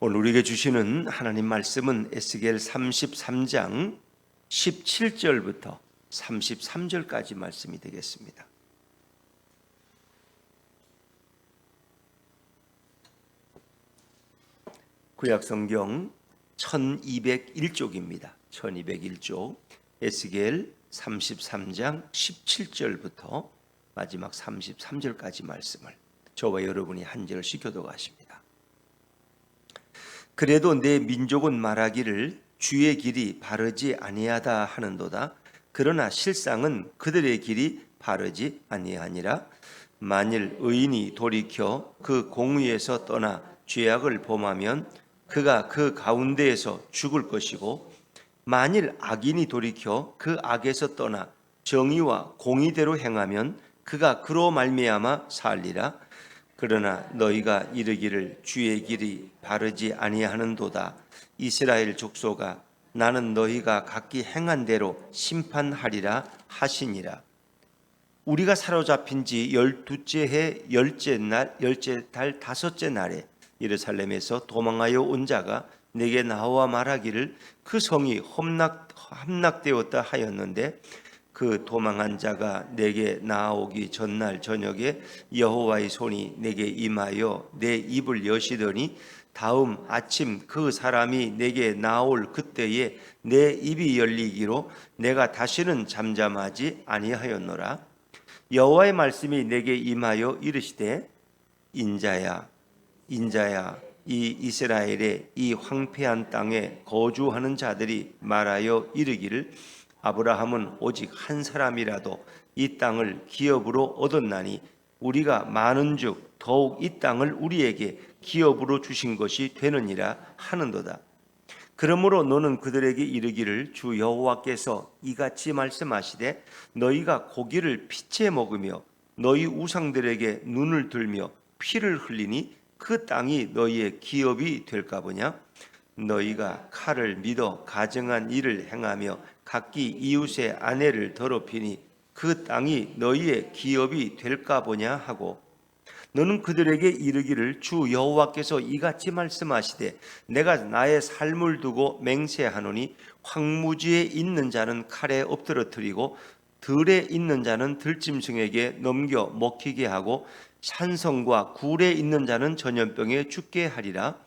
오늘 우리에게 주시는 하나님 말씀은 에스겔 33장 17절부터 33절까지 말씀이 되겠습니다. 구약성경 1201쪽입니다. 1201쪽 에스겔 33장 17절부터 마지막 33절까지 말씀을 저와 여러분이 한 절씩 교독하십니다. 그래도 내 민족은 말하기를 주의 길이 바르지 아니하다 하는도다. 그러나 실상은 그들의 길이 바르지 아니하니라. 만일 의인이 돌이켜 그 공의에서 떠나 죄악을 범하면 그가 그 가운데에서 죽을 것이고, 만일 악인이 돌이켜 그 악에서 떠나 정의와 공의대로 행하면 그가 그로 말미암아 살리라. 그러나 너희가 이르기를 주의 길이 바르지 아니하는도다. 이스라엘 족속아, 나는 너희가 각기 행한 대로 심판하리라 하시니라. 우리가 사로잡힌 지 12째 해 10째 달 5째 날에 예루살렘에서 도망하여 온 자가 내게 나와 말하기를 그 성이 함락되었다 하였는데, 그 도망한 자가 내게 나아오기 전날 저녁에 여호와의 손이 내게 임하여 내 입을 여시더니, 다음 아침 그 사람이 내게 나올 그때에 내 입이 열리기로 내가 다시는 잠잠하지 아니하였노라. 여호와의 말씀이 내게 임하여 이르시되, 인자야 이 이스라엘의 이 황폐한 땅에 거주하는 자들이 말하여 이르기를 아브라함은 오직 한 사람이라도 이 땅을 기업으로 얻었나니 우리가 많은즉 더욱 이 땅을 우리에게 기업으로 주신 것이 되느니라 하는도다. 그러므로 너는 그들에게 이르기를 주 여호와께서 이같이 말씀하시되, 너희가 고기를 피채 먹으며 너희 우상들에게 눈을 들며 피를 흘리니 그 땅이 너희의 기업이 될까 보냐? 너희가 칼을 믿어 가증한 일을 행하며 각기 이웃의 아내를 더럽히니 그 땅이 너희의 기업이 될까 보냐 하고, 너는 그들에게 이르기를 주 여호와께서 이같이 말씀하시되, 내가 나의 삶을 두고 맹세하노니 황무지에 있는 자는 칼에 엎드러뜨리고 들에 있는 자는 들짐승에게 넘겨 먹히게 하고 산성과 굴에 있는 자는 전염병에 죽게 하리라.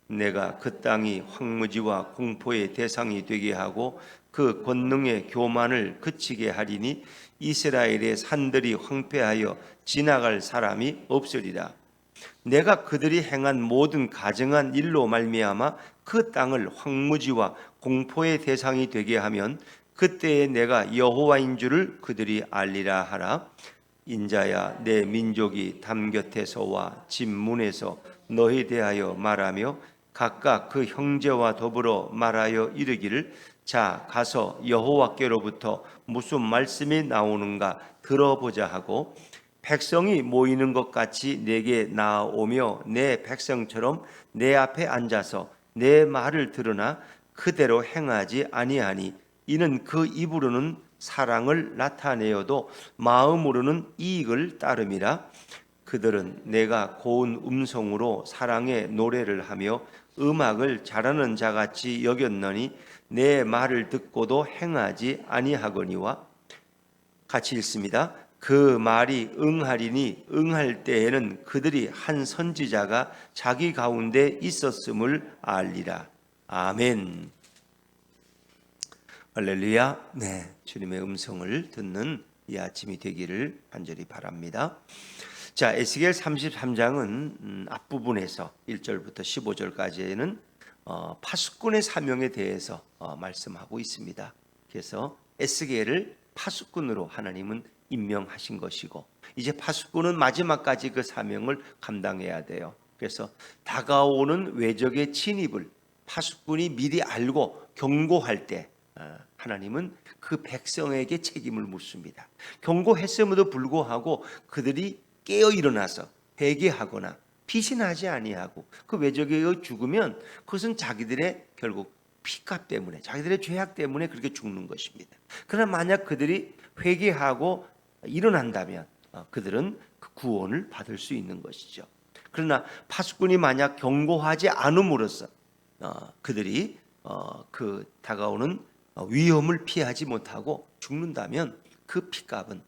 내가 그 땅이 황무지와 공포의 대상이 되게 하고 그 권능의 교만을 그치게 하리니 이스라엘의 산들이 황폐하여 지나갈 사람이 없으리라. 내가 그들이 행한 모든 가증한 일로 말미암아 그 땅을 황무지와 공포의 대상이 되게 하면 그때에 내가 여호와인 줄을 그들이 알리라 하라. 인자야, 내 민족이 담 곁에서와 집 문에서 너희 대하여 말하며 각각 그 형제와 더불어 말하여 이르기를, 자 가서 여호와께로부터 무슨 말씀이 나오는가 들어보자 하고, 백성이 모이는 것 같이 내게 나아오며 내 백성처럼 내 앞에 앉아서 내 말을 들으나 그대로 행하지 아니하니, 이는 그 입으로는 사랑을 나타내어도 마음으로는 이익을 따름이라. 그들은 내가 고운 음성으로 사랑의 노래를 하며 음악을 잘하는 자같이 여겼느니 내 말을 듣고도 행하지 아니하거니와. 같이 읽습니다. 그 말이 응하리니 응할 때에는 그들이 한 선지자가 자기 가운데 있었음을 알리라. 아멘. 할렐루야. 네, 주님의 음성을 듣는 이 아침이 되기를 간절히 바랍니다. 자, 에스겔 33장은 앞부분에서 1절부터 15절까지는 파수꾼의 사명에 대해서 말씀하고 있습니다. 그래서 에스겔을 파수꾼으로 하나님은 임명하신 것이고, 이제 파수꾼은 마지막까지 그 사명을 감당해야 돼요. 그래서 다가오는 외적의 침입을 파수꾼이 미리 알고 경고할 때 하나님은 그 백성에게 책임을 묻습니다. 경고했음에도 불구하고 그들이 깨어 일어나서 회개하거나 피신하지 아니하고 그 외적에 죽으면 그것은 자기들의 결국 피값 때문에, 자기들의 죄악 때문에 그렇게 죽는 것입니다. 그러나 만약 그들이 회개하고 일어난다면 그들은 그 구원을 받을 수 있는 것이죠. 그러나 파수꾼이 만약 경고하지 않음으로써 그들이 그 다가오는 위험을 피하지 못하고 죽는다면 그 핏값은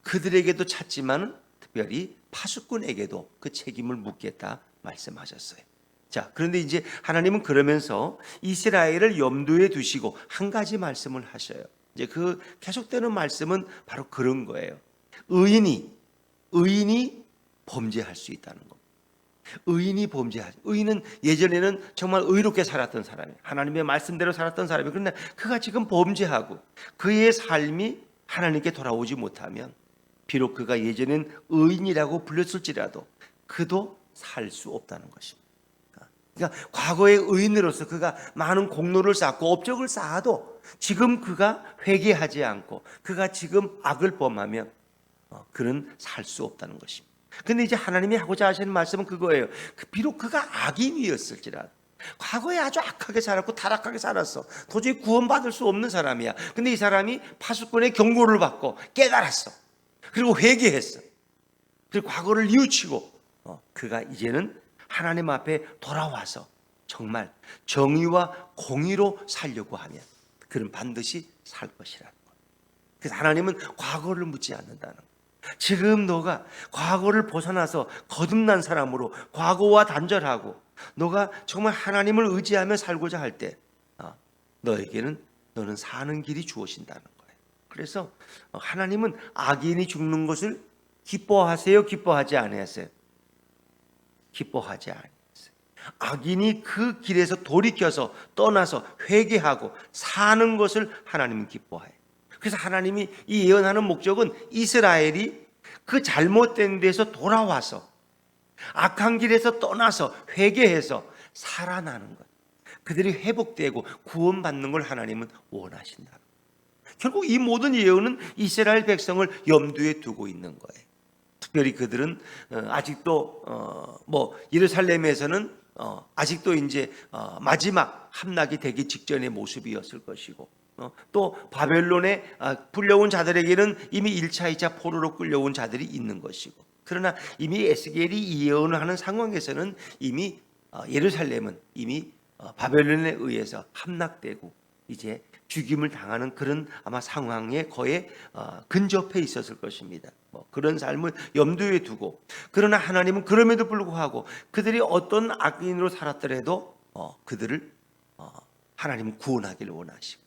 그들에게도 찼지만 특별히 파수꾼에게도 그 책임을 묻겠다 말씀하셨어요. 자, 그런데 이제 하나님은 그러면서 이스라엘을 염두에 두시고 한 가지 말씀을 하셔요. 이제 그 계속되는 말씀은 바로 그런 거예요. 의인이 범죄할 수 있다는 것. 의인은 예전에는 정말 의롭게 살았던 사람이에요. 하나님의 말씀대로 살았던 사람이에요. 그런데 그가 지금 범죄하고 그의 삶이 하나님께 돌아오지 못하면 비록 그가 예전엔 의인이라고 불렸을지라도 그도 살 수 없다는 것입니다. 그러니까 과거의 의인으로서 그가 많은 공로를 쌓고 업적을 쌓아도 지금 그가 회개하지 않고 그가 지금 악을 범하면 그는 살 수 없다는 것입니다. 근데 이제 하나님이 하고자 하시는 말씀은 그거예요. 비록 그가 악인이었을지라도 과거에 아주 악하게 살았고 타락하게 살았어. 도저히 구원받을 수 없는 사람이야. 근데 이 사람이 파수꾼의 경고를 받고 깨달았어. 그리고 회개했어. 그리고 과거를 뉘우치고 그가 이제는 하나님 앞에 돌아와서 정말 정의와 공의로 살려고 하면 그는 반드시 살 것이라는 것. 그래서 하나님은 과거를 묻지 않는다는 것. 지금 너가 과거를 벗어나서 거듭난 사람으로 과거와 단절하고 너가 정말 하나님을 의지하며 살고자 할 때 너는 사는 길이 주어진다는 거예요. 그래서 하나님은 악인이 죽는 것을 기뻐하세요? 기뻐하지 않으세요? 기뻐하지 않으세요. 악인이 그 길에서 돌이켜서 떠나서 회개하고 사는 것을 하나님은 기뻐해요. 그래서 하나님이 이 예언하는 목적은 이스라엘이 그 잘못된 데서 돌아와서 악한 길에서 떠나서 회개해서 살아나는 것, 그들이 회복되고 구원받는 걸 하나님은 원하신다. 결국 이 모든 예언은 이스라엘 백성을 염두에 두고 있는 거예요. 특별히 그들은 아직도 예루살렘에서는 아직도 이제 마지막 함락이 되기 직전의 모습이었을 것이고, 또 바벨론에 불려온 자들에게는 이미 1차, 2차 포로로 끌려온 자들이 있는 것이고, 그러나 이미 에스겔이 예언을 하는 상황에서는 이미 예루살렘은 이미 바벨론에 의해서 함락되고 이제 죽임을 당하는 그런 아마 상황에 거의 근접해 있었을 것입니다. 그런 삶을 염두에 두고, 그러나 하나님은 그럼에도 불구하고 그들이 어떤 악인으로 살았더라도 그들을 하나님은 구원하기를 원하시고,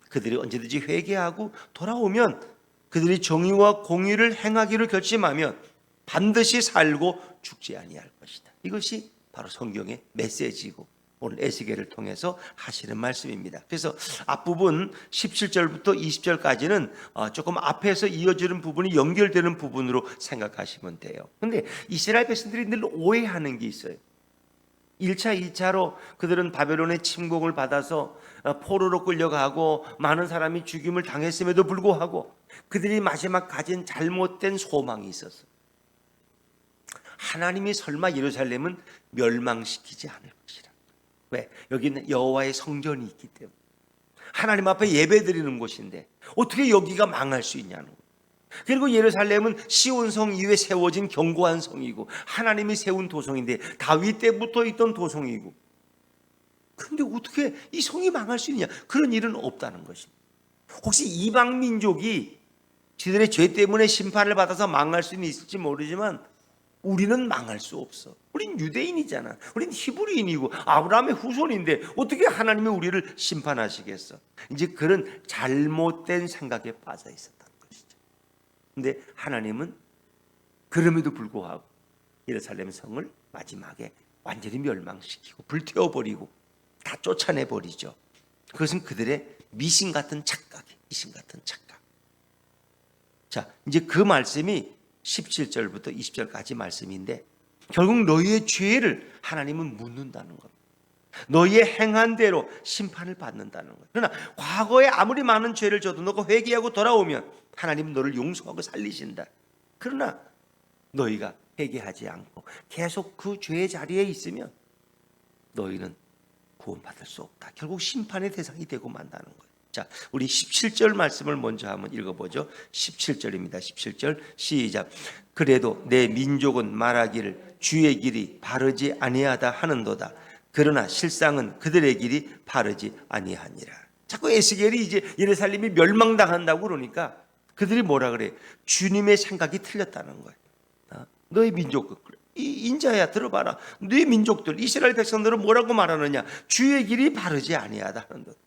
그들이 언제든지 회개하고 돌아오면 그들이 정의와 공의를 행하기를 결심하면 반드시 살고 죽지 아니할 것이다. 이것이 바로 성경의 메시지고 오늘 에스겔을 통해서 하시는 말씀입니다. 그래서 앞부분 17절부터 20절까지는 조금 앞에서 이어지는 부분이 연결되는 부분으로 생각하시면 돼요. 그런데 이스라엘 백성들이 늘 오해하는 게 있어요. 1차, 2차로 그들은 바벨론의 침공을 받아서 포로로 끌려가고 많은 사람이 죽임을 당했음에도 불구하고 그들이 마지막 가진 잘못된 소망이 있었어요. 하나님이 설마 예루살렘은 멸망시키지 않을 것이라. 왜? 여기는 여호와의 성전이 있기 때문에, 하나님 앞에 예배드리는 곳인데 어떻게 여기가 망할 수 있냐는 거예요. 그리고 예루살렘은 시온성 이후에 세워진 견고한 성이고 하나님이 세운 도성인데 다윗 때부터 있던 도성이고, 그런데 어떻게 이 성이 망할 수 있냐? 그런 일은 없다는 것입니다. 혹시 이방 민족이 지들의 죄 때문에 심판을 받아서 망할 수는 있을지 모르지만 우리는 망할 수 없어. 우린 유대인이잖아. 우린 히브리인이고 아브라함의 후손인데 어떻게 하나님이 우리를 심판하시겠어? 이제 그런 잘못된 생각에 빠져 있었다는 것이죠. 근데 하나님은 그럼에도 불구하고 예루살렘 성을 마지막에 완전히 멸망시키고 불태워버리고 다 쫓아내버리죠. 그것은 그들의 미신 같은 착각이에요. 미신 같은 착각. 자, 이제 그 말씀이 17절부터 20절까지 말씀인데 결국 너희의 죄를 하나님은 묻는다는 겁니다. 너희의 행한 대로 심판을 받는다는 거예요. 그러나 과거에 아무리 많은 죄를 져도 너가 회개하고 돌아오면 하나님은 너를 용서하고 살리신다. 그러나 너희가 회개하지 않고 계속 그 죄의 자리에 있으면 너희는 구원받을 수 없다. 결국 심판의 대상이 되고 만다는 거예요. 자, 우리 17절 말씀을 먼저 한번 읽어보죠. 17절입니다. 17절 시작. 그래도 내 민족은 말하기를 주의 길이 바르지 아니하다 하는도다. 그러나 실상은 그들의 길이 바르지 아니하니라. 자꾸 에스겔이 이제 예루살렘이 멸망당한다고 그러니까 그들이 뭐라 그래? 주님의 생각이 틀렸다는 거예요. 너희 민족, 이 인자야 들어봐라. 너희 민족들, 이스라엘 백성들은 뭐라고 말하느냐? 주의 길이 바르지 아니하다 하는도다.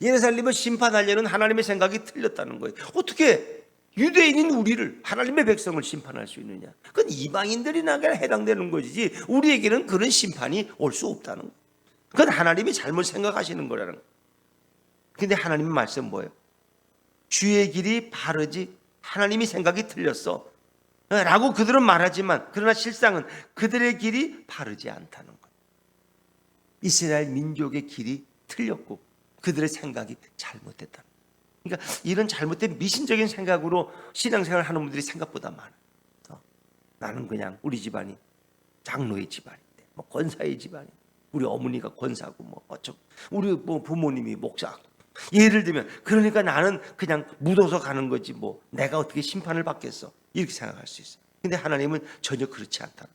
예루살렘을 심판하려는 하나님의 생각이 틀렸다는 거예요. 어떻게 유대인인 우리를, 하나님의 백성을 심판할 수 있느냐? 그건 이방인들이나 해당되는 것이지 우리에게는 그런 심판이 올 수 없다는 거예요. 그건 하나님이 잘못 생각하시는 거라는 거예요. 근데 하나님의 말씀 뭐예요? 주의 길이 바르지, 하나님이 생각이 틀렸어 라고 그들은 말하지만 그러나 실상은 그들의 길이 바르지 않다는 거예요. 이스라엘 민족의 길이 틀렸고 그들의 생각이 잘못됐다. 그러니까 이런 잘못된 미신적인 생각으로 신앙생활을 하는 분들이 생각보다 많아요. 나는 그냥 우리 집안이 장로의 집안인데, 뭐 권사의 집안이, 우리 어머니가 권사고, 뭐 어쩌고, 우리 뭐 부모님이 목사고. 예를 들면, 그러니까 나는 그냥 묻어서 가는 거지, 뭐 내가 어떻게 심판을 받겠어? 이렇게 생각할 수 있어요. 근데 하나님은 전혀 그렇지 않다.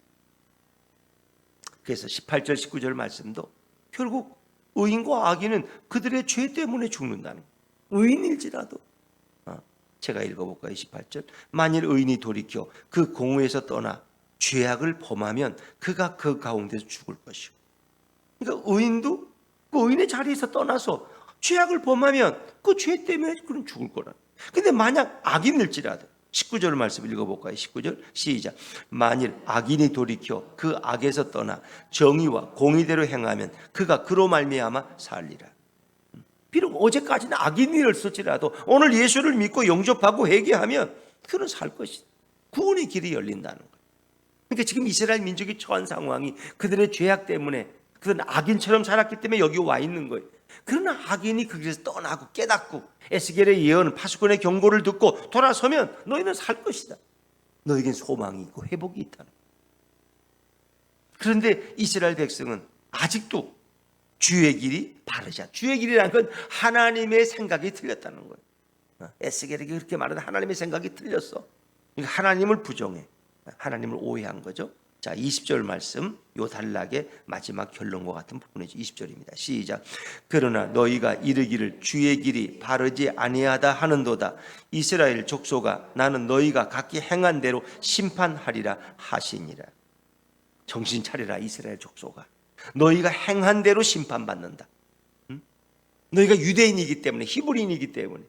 그래서 18절, 19절 말씀도 결국 의인과 악인은 그들의 죄 때문에 죽는다는 거예요. 의인일지라도. 제가 읽어볼까요? 18절. 만일 의인이 돌이켜 그 공의에서 떠나 죄악을 범하면 그가 그 가운데서 죽을 것이고. 그러니까 의인도 그 의인의 자리에서 떠나서 죄악을 범하면 그 죄 때문에 그는 죽을 거라. 근데 만약 악인일지라도 19절 말씀 읽어볼까요? 19절 시작. 만일 악인이 돌이켜 그 악에서 떠나 정의와 공의대로 행하면 그가 그로 말미암아 살리라. 비록 어제까지는 악인이었을지라도 오늘 예수를 믿고 영접하고 회개하면 그는 살 것이다. 구원의 길이 열린다는 거예요. 그러니까 지금 이스라엘 민족이 처한 상황이 그들의 죄악 때문에, 그들은 악인처럼 살았기 때문에 여기 와 있는 거예요. 그러나 악인이 거기서 떠나고 깨닫고 에스겔의 예언, 파수꾼의 경고를 듣고 돌아서면 너희는 살 것이다. 너에겐 소망이 있고 회복이 있다는 거예요. 그런데 이스라엘 백성은 아직도 주의 길이 바르지 않다. 주의 길이라는 건 하나님의 생각이 틀렸다는 거예요. 에스겔에게 그렇게 말하는 하나님의 생각이 틀렸어. 그러니까 하나님을 부정해. 하나님을 오해한 거죠. 자, 20절 말씀, 요 단락의 마지막 결론과 같은 부분이죠. 20절입니다. 시작. 그러나 너희가 이르기를 주의 길이 바르지 아니하다 하는도다. 이스라엘 족속아, 나는 너희가 각기 행한 대로 심판하리라 하시니라. 정신 차리라 이스라엘 족속아. 너희가 행한 대로 심판받는다. 너희가 유대인이기 때문에, 히브리인이기 때문에,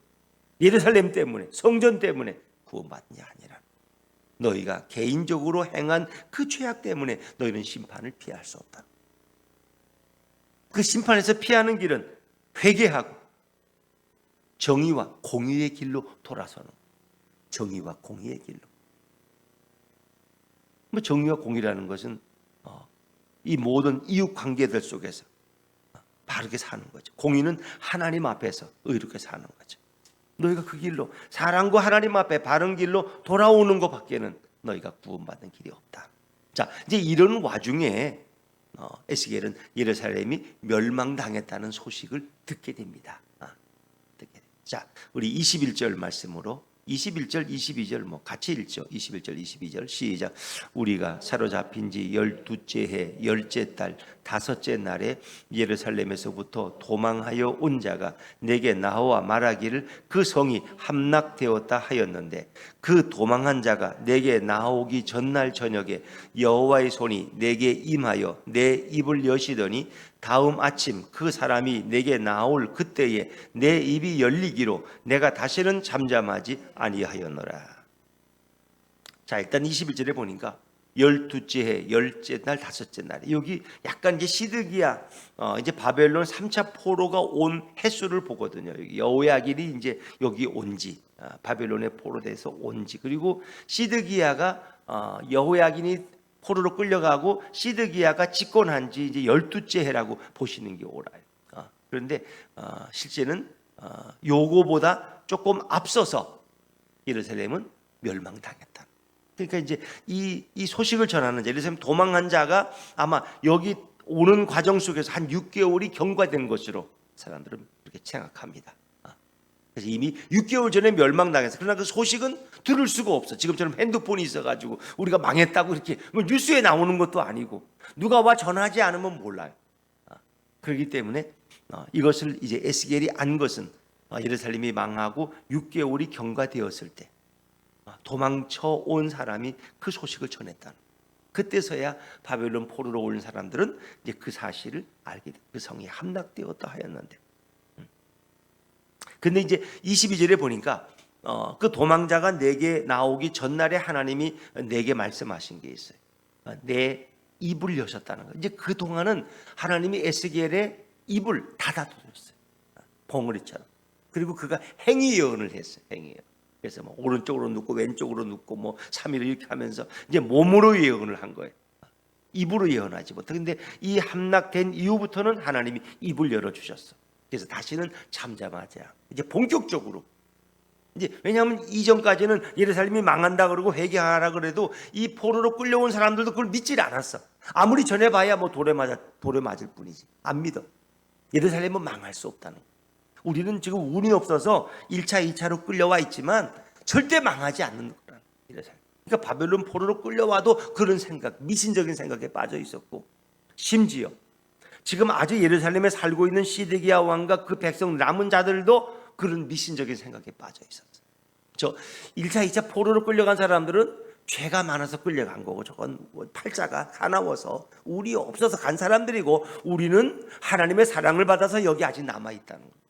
예루살렘 때문에, 성전 때문에 구원받냐 아니라 너희가 개인적으로 행한 그 죄악 때문에 너희는 심판을 피할 수 없다. 그 심판에서 피하는 길은 회개하고 정의와 공의의 길로 돌아서는 거예요. 정의와 공의의 길로. 뭐 정의와 공의라는 것은 이 모든 이웃 관계들 속에서 바르게 사는 거죠. 공의는 하나님 앞에서 의롭게 사는 거죠. 너희가 그 길로, 사랑과 하나님 앞에 바른 길로 돌아오는 것밖에는 너희가 구원받는 길이 없다. 자, 이제 이런 와중에 에스겔은 예루살렘이 멸망당했다는 소식을 듣게 됩니다. 자, 우리 21절 말씀으로 21절, 22절 뭐 같이 읽죠. 21절, 22절 시작. 우리가 사로잡힌 지 12째 해 10째 달 5째 날에 예루살렘에서부터 도망하여 온 자가 내게 나와 말하기를 그 성이 함락되었다 하였는데 그 도망한 자가 내게 나오기 전날 저녁에 여호와의 손이 내게 임하여 내 입을 여시더니 다음 아침 그 사람이 내게 나올 그때에 내 입이 열리기로 내가 다시는 잠잠하지 아니하였노라. 자, 일단 21절에 보니까 12째 해 10째 날 5째 날에 여기 약간 이제 시드기야 이제 바벨론 3차 포로가 온 횟수를 보거든요. 여호야긴이 이제 여기 온지 바벨론의 포로돼서 온지, 그리고 시드기야가 여호야긴이 포로로 끌려가고 시드기야가 집권한 지 이제 12째 해라고 보시는 게 옳아요. 그런데 실제는 요거보다 조금 앞서서 예루살렘은 멸망당했다. 그러니까 이제 이 소식을 전하는 예루살렘 도망한 자가 아마 여기 오는 과정 속에서 한 6개월이 경과된 것으로 사람들은 그렇게 생각합니다. 그래서 이미 6개월 전에 멸망당했어. 그러나 그 소식은 들을 수가 없어. 지금처럼 핸드폰이 있어가지고 우리가 망했다고 이렇게 뭐 뉴스에 나오는 것도 아니고 누가 와 전하지 않으면 몰라요. 그렇기 때문에 이것을 이제 에스겔이 안 것은 예루살렘이 망하고 6개월이 경과되었을 때 도망쳐 온 사람이 그 소식을 전했다는. 그때서야 바벨론 포로로 온 사람들은 이제 그 사실을 알게 돼. 그 성이 함락되었다 하였는데. 근데 이제 22절에 보니까 그 도망자가 내게 나오기 전날에 하나님이 내게 말씀하신 게 있어요. 내 입을 여셨다는 거예요. 이제 그 동안은 하나님이 에스겔의 입을 닫아두셨어요. 봉우리처럼. 그리고 그가 행위 예언을 했어요. 행위 예언. 그래서 뭐 오른쪽으로 눕고 왼쪽으로 눕고 뭐 3일을 이렇게 하면서 이제 몸으로 예언을 한 거예요. 입으로 예언하지 못해. 근데 이 함락된 이후부터는 하나님이 입을 열어주셨어. 그래서 다시는 잠잠하지 않고 이제 본격적으로 이제 왜냐하면 이전까지는 예루살렘이 망한다 그러고 회개하라 그래도 이 포로로 끌려온 사람들도 그걸 믿질 않았어. 아무리 전해봐야 뭐 돌에 맞을 뿐이지. 안 믿어. 예루살렘은 망할 수 없다는 거예요. 우리는 지금 운이 없어서 1차, 2차로 끌려와 있지만 절대 망하지 않는 거라는 예루살렘. 그러니까 바벨론 포로로 끌려와도 그런 생각, 미신적인 생각에 빠져 있었고 심지어 지금 아주 예루살렘에 살고 있는 시드기야 왕과 그 백성 남은 자들도 그런 미신적인 생각에 빠져 있었어요. 저 1차, 2차 포로로 끌려간 사람들은 죄가 많아서 끌려간 거고 저건 팔자가 사나워서 운이 없어서 간 사람들이고 우리는 하나님의 사랑을 받아서 여기 아직 남아있다는 거예요.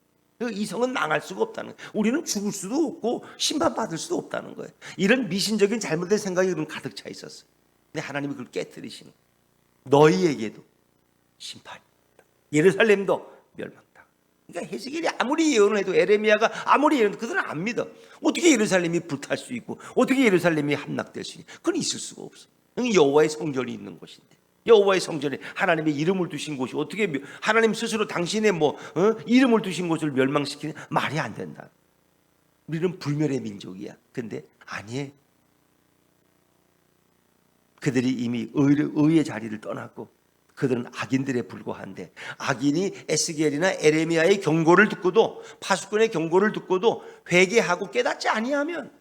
이 성은 망할 수가 없다는 거예요. 우리는 죽을 수도 없고 심판받을 수도 없다는 거예요. 이런 미신적인 잘못된 생각이 가득 차 있었어요. 근데 하나님이 그걸 깨뜨리시는 거예요. 너희에게도 심판이 있다. 예루살렘도 멸망다. 그러니까 헤스겔이 아무리 예언을 해도 에레미야가 아무리 예언해도 그들은 안 믿어. 어떻게 예루살렘이 불탈 수 있고 어떻게 예루살렘이 함락될 수 있냐. 그건 있을 수가 없어. 여호와의 성전이 있는 곳인데 여호와의 성전에 하나님의 이름을 두신 곳이 어떻게 하나님 스스로 당신의 이름을 두신 곳을 멸망시키는 말이 안 된다. 우리는 불멸의 민족이야. 근데 아니에요. 그들이 이미 의의 자리를 떠났고 그들은 악인들에 불과한데 악인이 에스겔이나 에레미야의 경고를 듣고도 파수꾼의 경고를 듣고도 회개하고 깨닫지 아니하면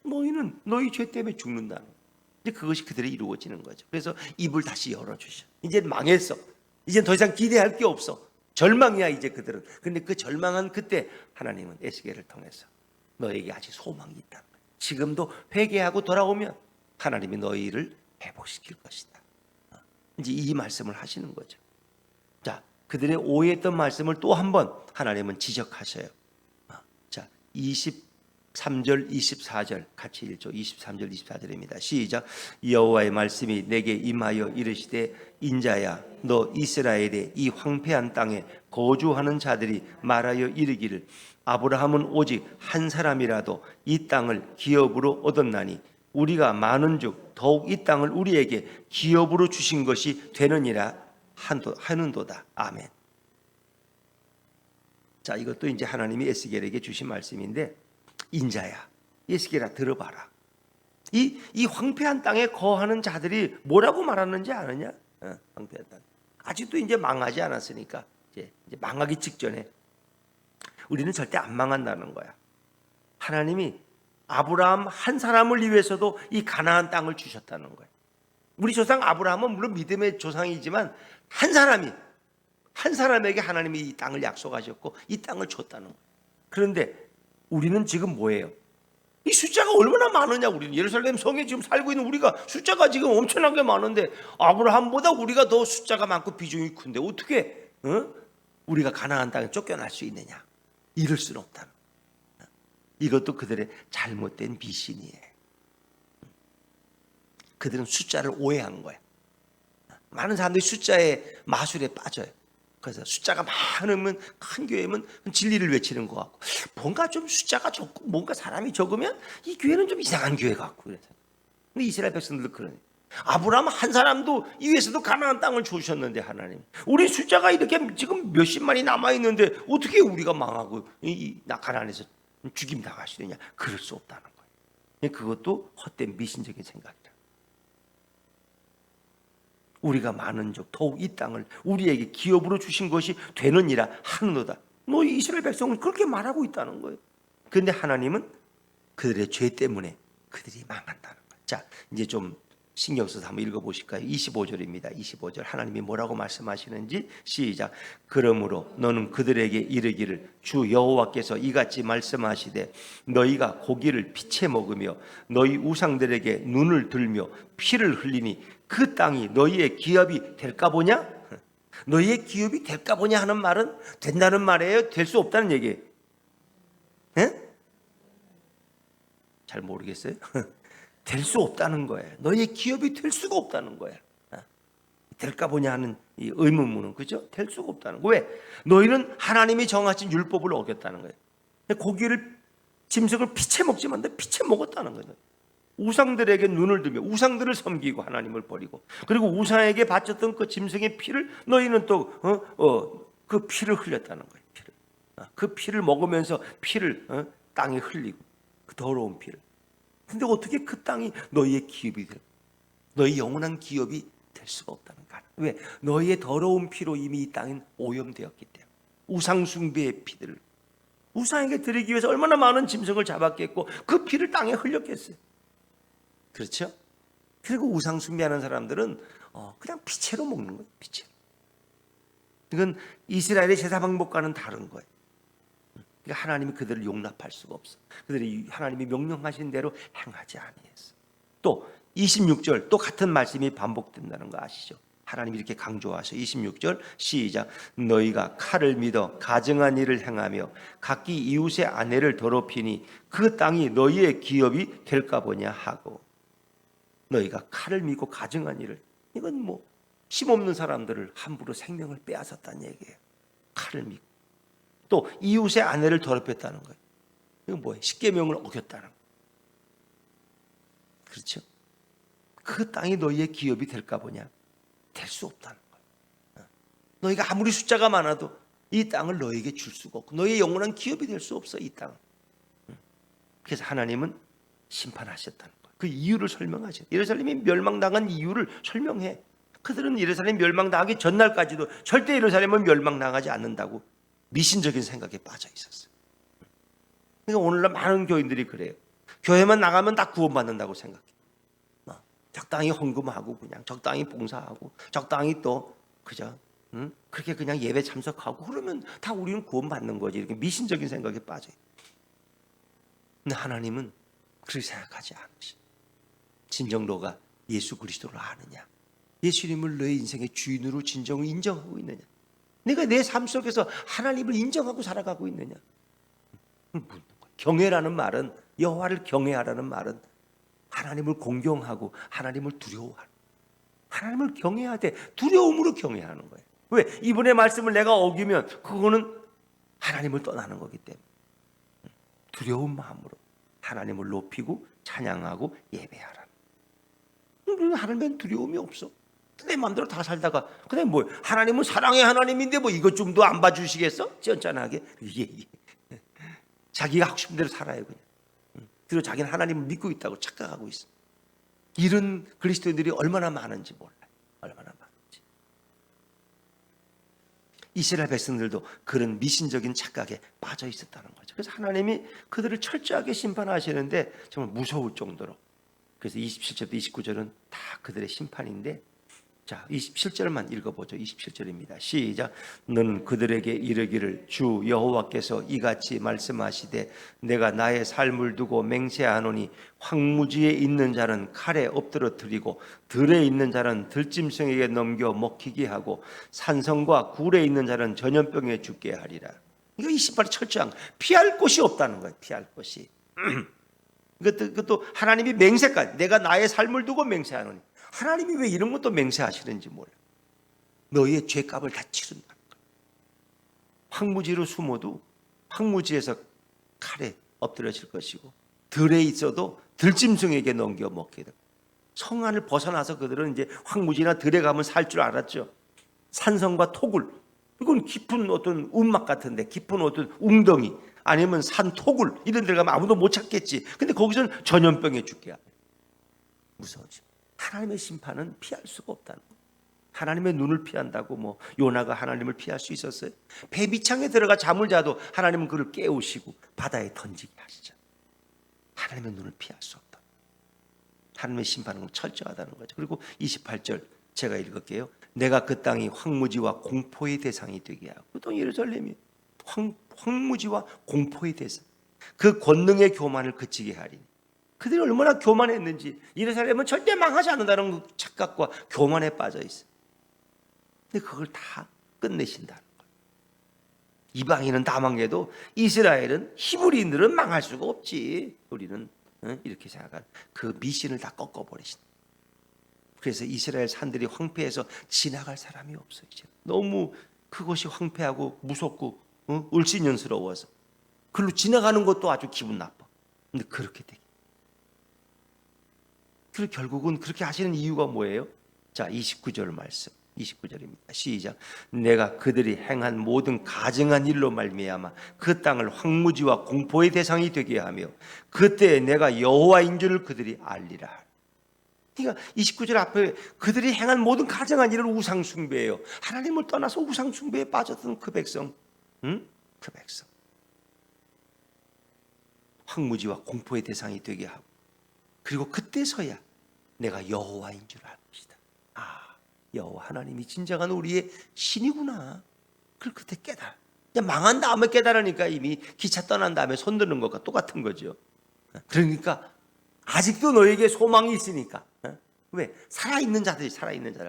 너희는 너희 죄 때문에 죽는다는 거예요. 이제 그것이 그들이 이루어지는 거죠. 그래서 입을 다시 열어주셔. 이제 망했어. 이제 더 이상 기대할 게 없어. 절망이야 이제 그들은. 근데 그 절망한 그때 하나님은 에스겔을 통해서 너에게 아직 소망이 있다. 지금도 회개하고 돌아오면 하나님이 너희를 회복시킬 것이다. 이제 이 말씀을 하시는 거죠. 자, 그들의 오해했던 말씀을 또 한 번 하나님은 지적하셔요. 자, 23절, 24절 같이 읽죠. 23절, 24절입니다. 시작. 여호와의 말씀이 내게 임하여 이르시되 인자야, 너 이스라엘의 이 황폐한 땅에 거주하는 자들이 말하여 이르기를 아브라함은 오직 한 사람이라도 이 땅을 기업으로 얻었나니 우리가 많은즉 더욱 이 땅을 우리에게 기업으로 주신 것이 되느니라 하는도다. 아멘. 자, 이것도 이제 하나님이 에스겔에게 주신 말씀인데 인자야, 에스겔아 들어봐라. 이 황폐한 땅에 거하는 자들이 뭐라고 말하는지 아느냐? 황폐한 땅. 아직도 이제 망하지 않았으니까 이제 망하기 직전에 우리는 절대 안 망한다는 거야. 하나님이 아브라함 한 사람을 위해서도 이 가나안 땅을 주셨다는 거예요. 우리 조상 아브라함은 물론 믿음의 조상이지만 한 사람에게 하나님이 이 땅을 약속하셨고 이 땅을 줬다는 거예요. 그런데 우리는 지금 뭐예요? 이 숫자가 얼마나 많으냐. 우리는 예루살렘 성에 지금 살고 있는 우리가 숫자가 지금 엄청나게 많은데 아브라함보다 우리가 더 숫자가 많고 비중이 큰데 어떻게 우리가 가나안 땅에 쫓겨날 수 있느냐. 이럴 수는 없다는 거예요. 이것도 그들의 잘못된 미신이에요. 그들은 숫자를 오해한 거야. 많은 사람들이 숫자의 마술에 빠져요. 그래서 숫자가 많으면 큰 교회면 진리를 외치는 것 같고 뭔가 좀 숫자가 적고 뭔가 사람이 적으면 이 교회는 좀 이상한 교회 같고 그래서. 근데 이스라엘 백성들도 그러네. 아브라함 한 사람도 이 위에서도 가나안 땅을 주셨는데 하나님 우리 숫자가 이렇게 지금 몇십만이 남아있는데 어떻게 우리가 망하고 이 가나안에서 죽임 당하시느냐. 그럴 수 없다는 거예요. 그것도 헛된 미신적인 생각이다. 우리가 많은즉 더욱 이 땅을 우리에게 기업으로 주신 것이 되느니라 하는도다. 너희 이스라엘 백성은 그렇게 말하고 있다는 거예요. 그런데 하나님은 그들의 죄 때문에 그들이 망한다는 거예요. 자, 이제 좀 신경 써서 한번 읽어보실까요? 25절입니다. 25절 하나님이 뭐라고 말씀하시는지 시작. 그러므로 너는 그들에게 이르기를 주 여호와께서 이같이 말씀하시되 너희가 고기를 피채 먹으며 너희 우상들에게 눈을 들며 피를 흘리니 그 땅이 너희의 기업이 될까 보냐? 너희의 기업이 될까 보냐 하는 말은 된다는 말이에요? 될 수 없다는 얘기예요? 에? 잘 모르겠어요? 될 수 없다는 거예요. 너희의 기업이 될 수가 없다는 거예요. 될까 보냐 하는 이 의문문은, 그죠? 될 수가 없다는 거예요. 왜? 너희는 하나님이 정하신 율법을 어겼다는 거예요. 고기를, 짐승을 피채 먹지만 피채 먹었다는 거예요. 우상들에게 눈을 들며 우상들을 섬기고 하나님을 버리고, 그리고 우상에게 바쳤던 그 짐승의 피를 너희는 또 그 피를 흘렸다는 거예요. 피를. 그 피를 먹으면서 피를 땅에 흘리고, 그 더러운 피를. 근데 어떻게 그 땅이 너희의 기업이 돼? 너희 영원한 기업이 될 수가 없다는 거야. 왜? 너희의 더러운 피로 이미 이 땅은 오염되었기 때문에. 우상 숭배의 피들을 우상에게 드리기 위해서 얼마나 많은 짐승을 잡았겠고 그 피를 땅에 흘렸겠어요. 그렇죠? 그리고 우상 숭배하는 사람들은 그냥 피채로 먹는 거예요. 피채로. 이건 이스라엘의 제사 방법과는 다른 거예요. 그러니까 하나님이 그들을 용납할 수가 없어. 그들이 하나님이 명령하신 대로 행하지 아니했어. 또 26절 또 같은 말씀이 반복된다는 거 아시죠? 하나님이 이렇게 강조하셔. 26절 시작. 너희가 칼을 믿어 가증한 일을 행하며 각기 이웃의 아내를 더럽히니 그 땅이 너희의 기업이 될까 보냐 하고. 너희가 칼을 믿고 가증한 일을, 이건 뭐 힘없는 사람들을 함부로 생명을 빼앗았다는 얘기예요. 칼을 믿고. 또 이웃의 아내를 더럽혔다는 거예요. 이건 뭐예요? 십계명을 어겼다는 거예요. 그렇죠? 그 땅이 너희의 기업이 될까 보냐? 될 수 없다는 거예요. 너희가 아무리 숫자가 많아도 이 땅을 너희에게 줄 수가 없고 너희의 영원한 기업이 될 수 없어, 이 땅. 그래서 하나님은 심판하셨다는 거예요. 그 이유를 설명하셔. 예루살렘이 멸망당한 이유를 설명해. 그들은 예루살렘 멸망당하기 전날까지도 절대 예루살렘은 멸망당하지 않는다고 미신적인 생각에 빠져 있었어요. 그러니까 오늘날 많은 교인들이 그래요. 교회만 나가면 다 구원받는다고 생각해. 적당히 헌금하고 그냥 적당히 봉사하고 적당히 또 그저 그렇게 그냥 예배 참석하고 그러면 다 우리는 구원받는 거지. 이렇게 미신적인 생각에 빠져요. 근데 하나님은 그렇게 생각하지 않으시. 진정 너가 예수 그리스도를 아느냐? 예수님을 너의 인생의 주인으로 진정으로 인정하고 있느냐? 내가 내 삶 속에서 하나님을 인정하고 살아가고 있느냐? 묻는 거예요. 경외라는 말은, 여호와를 경외하라는 말은 하나님을 공경하고 하나님을 두려워하는, 하나님을 경외하되 두려움으로 경외하는 거예요. 왜? 이분의 말씀을 내가 어기면 그거는 하나님을 떠나는 거기 때문에 두려운 마음으로 하나님을 높이고 찬양하고 예배하라. 하나님은 두려움이 없어. 내 마음대로 다 살다가 그냥 뭐 하나님은 사랑의 하나님인데 뭐 이것 좀도 안 봐주시겠어? 쩐짠하게. 예. 자기가 하고 싶은 대로 살아요 그냥. 그리고 자기는 하나님을 믿고 있다고 착각하고 있어. 이런 그리스도인들이 얼마나 많은지 몰라요. 얼마나 많은지. 이스라엘 백성들도 그런 미신적인 착각에 빠져 있었다는 거죠. 그래서 하나님이 그들을 철저하게 심판하시는데 정말 무서울 정도로. 그래서 27절부터 29절은 다 그들의 심판인데, 자 27절만 읽어보죠. 27절입니다. 시작. 너는 그들에게 이르기를 주 여호와께서 이같이 말씀하시되 내가 나의 삶을 두고 맹세하노니 황무지에 있는 자는 칼에 엎드러뜨리고 들에 있는 자는 들짐승에게 넘겨 먹히게 하고 산성과 굴에 있는 자는 전염병에 죽게 하리라. 이거 28절 철저한, 피할 곳이 없다는 거예요. 피할 곳이. 그것도 하나님이 맹세까지, 내가 나의 삶을 두고 맹세하노니, 하나님이 왜 이런 것도 맹세하시는지 몰라. 너희의 죄값을 다 치른다는 거야. 황무지로 숨어도 황무지에서 칼에 엎드려질 것이고 들에 있어도 들짐승에게 넘겨 먹게 되고, 성안을 벗어나서 그들은 이제 황무지나 들에 가면 살 줄 알았죠. 산성과 토굴, 이건 깊은 어떤 운막 같은데, 깊은 어떤 웅덩이 아니면 산토굴 이런 데 가면 아무도 못 찾겠지. 근데 거기서는 전염병에 죽게 하고. 무서워지. 하나님의 심판은 피할 수가 없다는 거예요. 하나님의 눈을 피한다고 뭐 요나가 하나님을 피할 수 있었어요? 배 밑창에 들어가 잠을 자도 하나님은 그를 깨우시고 바다에 던지게 하시죠. 하나님의 눈을 피할 수 없다. 하나님의 심판은 철저하다는 거죠. 그리고 28절 제가 읽을게요. 내가 그 땅이 황무지와 공포의 대상이 되게 하고, 그 땅 예루살렘이 황무지와 공포의 대상, 그 권능의 교만을 그치게 하리니. 그들이 얼마나 교만했는지. 예루살렘은 절대 망하지 않는다는 착각과 교만에 빠져 있어요. 근데 그걸 다 끝내신다는 거예요. 이방인은 다 망해도 이스라엘은, 히브리인들은 망할 수가 없지. 우리는 이렇게 생각한 그 미신을 다 꺾어버리신다. 그래서 이스라엘 산들이 황폐해서 지나갈 사람이 없어요. 이제 너무 그것이 황폐하고 무섭고 울신연스러워서 그걸로 지나가는 것도 아주 기분 나빠. 근데 그렇게 되게. 그리고 결국은 그렇게 하시는 이유가 뭐예요? 자, 29절 말씀. 29절입니다. 시작. 내가 그들이 행한 모든 가증한 일로 말미암아 그 땅을 황무지와 공포의 대상이 되게 하며 그때에 내가 여호와인 줄을 그들이 알리라. 그러니까 29절 앞에 그들이 행한 모든 가증한 일을 우상 숭배예요. 하나님을 떠나서 우상 숭배에 빠졌던 그 백성, 그 백성 황무지와 공포의 대상이 되게 하고, 그리고 그때서야 내가 여호와인 줄 알 것이다. 아, 여호와 하나님이 진정한 우리의 신이구나. 그걸 그때 깨달아. 그냥 망한 다음에 깨달으니까 이미 기차 떠난 다음에 손 드는 것과 똑같은 거죠. 그러니까 아직도 너에게 소망이 있으니까. 왜? 살아있는 자들,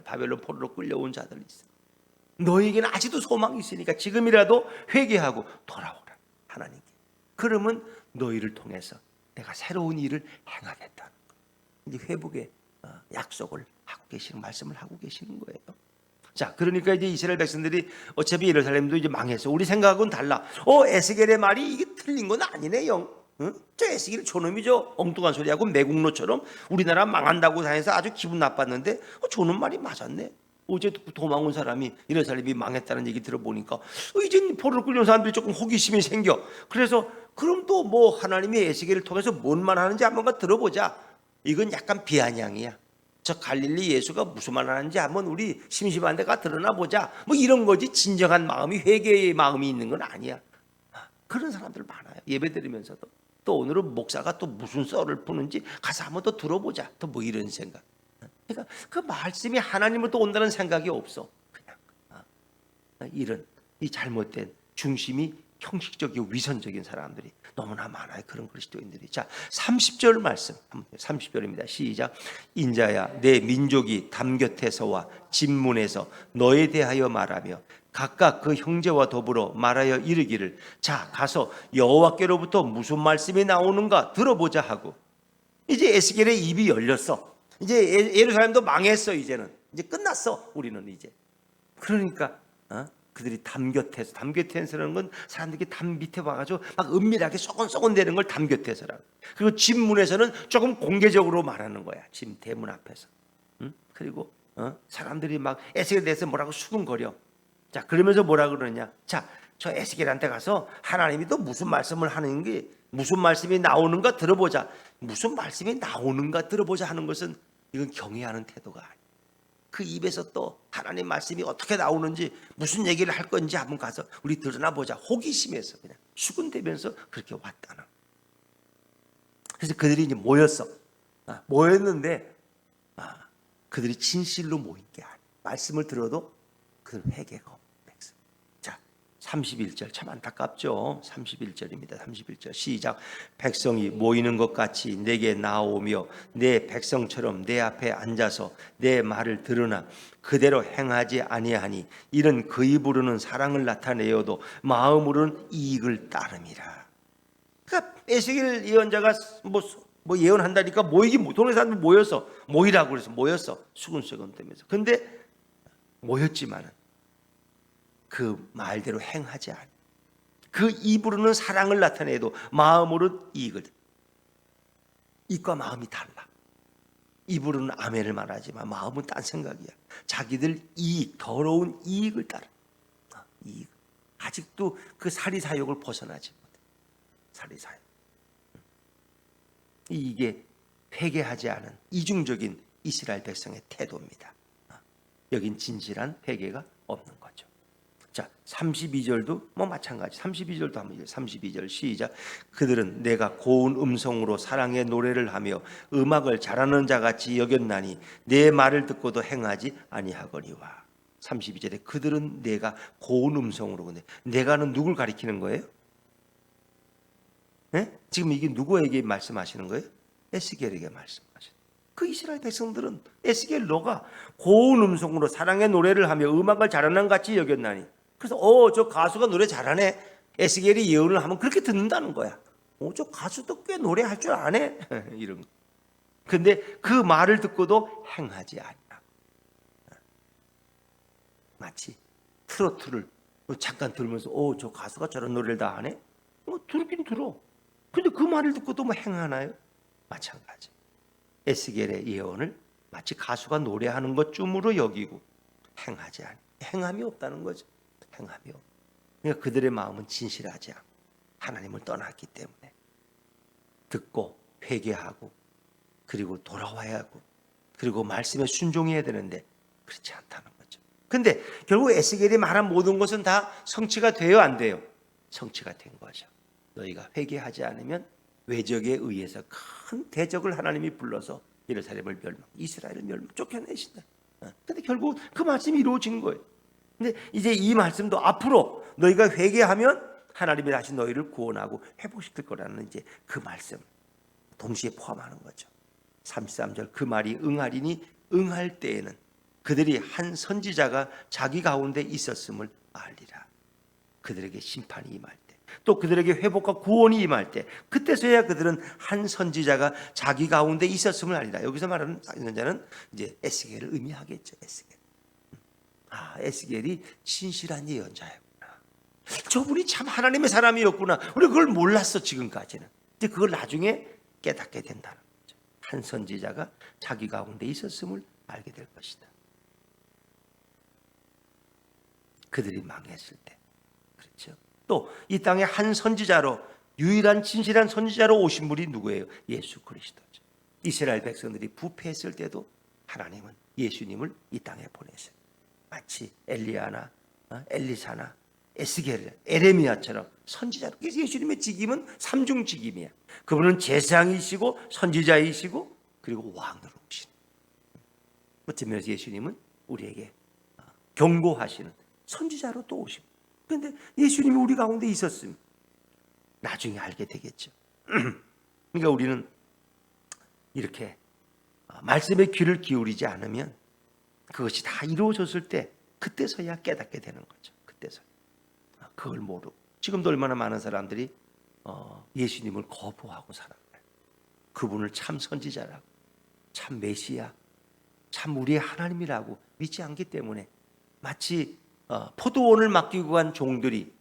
바벨론 포로로 끌려온 자들이 있어. 너에게는 아직도 소망이 있으니까 지금이라도 회개하고 돌아오라, 하나님께. 그러면 너희를 통해서 내가 새로운 일을 행하겠다는 거. 이제 회복의 약속을 하고 계시는, 말씀을 하고 계시는 거예요. 자, 그러니까 이제 이스라엘 백성들이 어차피 예루살렘도 이제 망해서 우리 생각은 달라. 에스겔의 말이 이게 틀린 건 아니네, 영. 저 에스겔이 저놈이죠. 엉뚱한 소리하고 매국노처럼 우리나라 망한다고 다해서 아주 기분 나빴는데 저놈 말이 맞았네. 어제 도망 온 사람이 예루살렘이 망했다는 얘기 들어보니까 이제 포로로 끌려온 사람들이 조금 호기심이 생겨. 그래서 그럼 또 뭐 하나님이 에스겔을 통해서 뭔 말 하는지 한번 들어보자. 이건 약간 비아냥이야. 저 갈릴리 예수가 무슨 말 하는지 한번 우리 심심한 데가 드러나 보자. 뭐 이런 거지. 진정한 마음이, 회개의 마음이 있는 건 아니야. 그런 사람들 많아요. 예배 드리면서도. 또 오늘은 목사가 또 무슨 썰을 푸는지 가서 한번 더 들어보자. 또 뭐 이런 생각. 그러니까 그 말씀이 하나님으로부터 온다는 생각이 없어. 그냥 이런 이 잘못된 중심이 형식적이고 위선적인 사람들이 너무나 많아요. 그런 그리스도인들이. 자, 30절 말씀. 30절입니다. 시작. 인자야, 내 민족이 담 곁에서와 집문에서 너에 대하여 말하며 각각 그 형제와 더불어 말하여 이르기를, 자, 가서 여호와께로부터 무슨 말씀이 나오는가 들어보자 하고. 이제 에스겔의 입이 열렸어. 이제 예루살렘도 망했어. 이제는 이제 끝났어. 우리는 이제. 그러니까 그들이 담 곁에서라는 건 사람들이 담 밑에 와가지고 막 은밀하게 쏘곤쏘곤대는 걸 담 곁에서라고. 그리고 집 문에서는 조금 공개적으로 말하는 거야. 집 대문 앞에서. 그리고 사람들이 막 에스겔에 대해서 뭐라고 수군거려. 자, 그러면서 뭐라 그러냐. 자, 저 에스겔한테 가서 하나님이 또 무슨 말씀을 하는 게, 무슨 말씀이 나오는가 들어보자. 무슨 말씀이 나오는가 들어보자 하는 것은 이건 경외하는 태도가 아니야. 그 입에서 또 하나님 말씀이 어떻게 나오는지, 무슨 얘기를 할 건지 한번 가서 우리 드러나 보자. 호기심에서 그냥 수군대면서 그렇게 왔다는. 그래서 그들이 이제 모였어. 모였는데 그들이 진실로 모인 게 아니야. 말씀을 들어도 그들 회개가 없는 백성. 자, 31절 참 안타깝죠. 31절입니다. 31절 시작. 백성이 모이는 것 같이 내게 나오며 내 백성처럼 내 앞에 앉아서 내 말을 들으나 그대로 행하지 아니하니 이는 그 입으로는 사랑을 나타내어도 마음으로는 이익을 따름이라. 그러니까 에스겔 예언자가 뭐 예언한다니까 동네 사람들 모여서 모이라고 그래서 모였어. 수근수근 되면서. 근데 모였지만은 그 말대로 행하지 않아. 그 입으로는 사랑을 나타내도 마음으로는 이익을. 입과 마음이 달라. 입으로는 아멘을 말하지만 마음은 딴 생각이야. 자기들 이익, 더러운 이익을 따라. 이익. 아직도 그 사리사욕을 벗어나지 못해. 사리사욕. 이게 회개하지 않은 이중적인 이스라엘 백성의 태도입니다. 여긴 진실한 회개가 없는 거죠. 자, 32절도 뭐 마찬가지. 32절도 한번 읽어요. 32절 시작. 그들은 내가 고운 음성으로 사랑의 노래를 하며 음악을 잘하는 자같이 여겼나니 내 말을 듣고도 행하지 아니하거니와. 32절에 그들은 내가 고운 음성으로. 근데 내가는 누굴 가리키는 거예요? 네? 지금 이게 누구에게 말씀하시는 거예요? 에스겔에게 말씀하시는. 그 이스라엘 백성들은 에스겔 너가 고운 음성으로 사랑의 노래를 하며 음악을 잘하는 같이 여겼나니. 그래서 저 가수가 노래 잘하네. 에스겔이 예언을 하면 그렇게 듣는다는 거야. 저 가수도 꽤 노래할 줄 아네. 이런 거. 근데 그 말을 듣고도 행하지 않아. 마치 트로트를 잠깐 들으면서 저 가수가 저런 노래를 다 하네. 들긴 들어. 근데 그 말을 듣고도 뭐 행하나요? 마찬가지. 에스겔의 예언을 마치 가수가 노래하는 것쯤으로 여기고 행하지 않아. 행함이 없다는 거죠. 행함이 없. 그러니까 그들의 마음은 진실하지 않고 하나님을 떠났기 때문에 듣고 회개하고 그리고 돌아와야 하고 그리고 말씀에 순종해야 되는데 그렇지 않다는 거죠. 근데 결국 에스겔이 말한 모든 것은 다 성취가 돼요, 안 돼요? 성취가 된 거죠. 너희가 회개하지 않으면 외적에 의해서 큰 대적을 하나님이 불러서 예루살렘을 이스라엘을 쫓겨내신다. 근데 결국 그 말씀이 이루어진 거예요. 근데 이제 이 말씀도 앞으로 너희가 회개하면 하나님이 다시 너희를 구원하고 회복시킬 거라는 이제 그 말씀 동시에 포함하는 거죠. 33절 그 말이 응하리니 응할 때에는 그들이 한 선지자가 자기 가운데 있었음을 알리라. 그들에게 심판이 임할 때, 또 그들에게 회복과 구원이 임할 때, 그때서야 그들은 한 선지자가 자기 가운데 있었음을 알리라. 여기서 말하는 선지자는 이제 에스겔을 의미하겠죠. 에스겔. 에스겔이 진실한 예언자였구나. 저분이 참 하나님의 사람이었구나. 우리 그걸 몰랐어 지금까지는. 근데 그걸 나중에 깨닫게 된다는 거죠. 한 선지자가 자기 가운데 있었음을 알게 될 것이다. 그들이 망했을 때. 그렇죠. 또 이 땅에 한 선지자로 유일한 진실한 선지자로 오신 분이 누구예요? 예수 그리스도죠. 이스라엘 백성들이 부패했을 때도 하나님은 예수님을 이 땅에 보내셨어요. 마치 엘리야나 엘리사나 에스겔, 에레미야처럼 선지자로. 예수님의 직임은 삼중 직임이야. 그분은 제사장이시고 선지자이시고 그리고 왕으로 오신. 어떤 면에서 예수님은 우리에게 경고하시는 선지자로 또 오십니다. 그런데 예수님이 우리 가운데 있었으면 나중에 알게 되겠죠. 그러니까 우리는 이렇게 말씀에 귀를 기울이지 않으면 그것이 다 이루어졌을 때 그때서야 깨닫게 되는 거죠. 그때서 그걸 모르고 지금도 얼마나 많은 사람들이 예수님을 거부하고 살아가요. 그분을 참 선지자라고, 참 메시아, 참 우리의 하나님이라고 믿지 않기 때문에 마치 포도원을 맡기고 간 종들이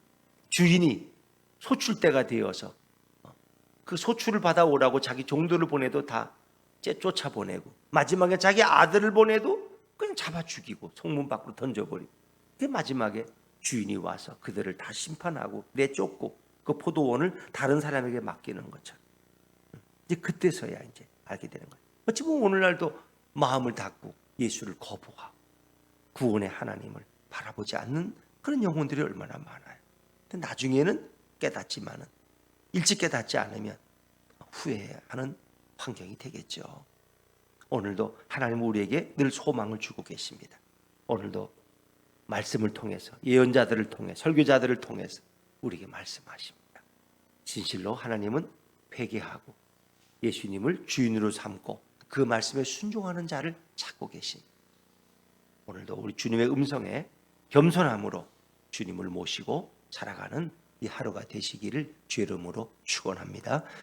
주인이 소출대가 되어서 그 소출을 받아오라고 자기 종들을 보내도 다 쫓아보내고 마지막에 자기 아들을 보내도 그냥 잡아 죽이고 성문 밖으로 던져버리고 그 마지막에 주인이 와서 그들을 다 심판하고 내쫓고 그 포도원을 다른 사람에게 맡기는 것처럼 이제 그때서야 이제 알게 되는 거예요. 어찌 보면 오늘날도 마음을 닫고 예수를 거부하고 구원의 하나님을 바라보지 않는 그런 영혼들이 얼마나 많아요. 근데 나중에는 깨닫지만은 일찍 깨닫지 않으면 후회하는 환경이 되겠죠. 오늘도 하나님은 우리에게 늘 소망을 주고 계십니다. 오늘도 말씀을 통해서 예언자들을 통해 설교자들을 통해서 우리에게 말씀하십니다. 진실로 하나님은 회개하고 예수님을 주인으로 삼고 그 말씀에 순종하는 자를 찾고 계십니다. 오늘도 우리 주님의 음성에 겸손함으로 주님을 모시고 살아가는 이 하루가 되시기를 주의 이름으로 축원합니다.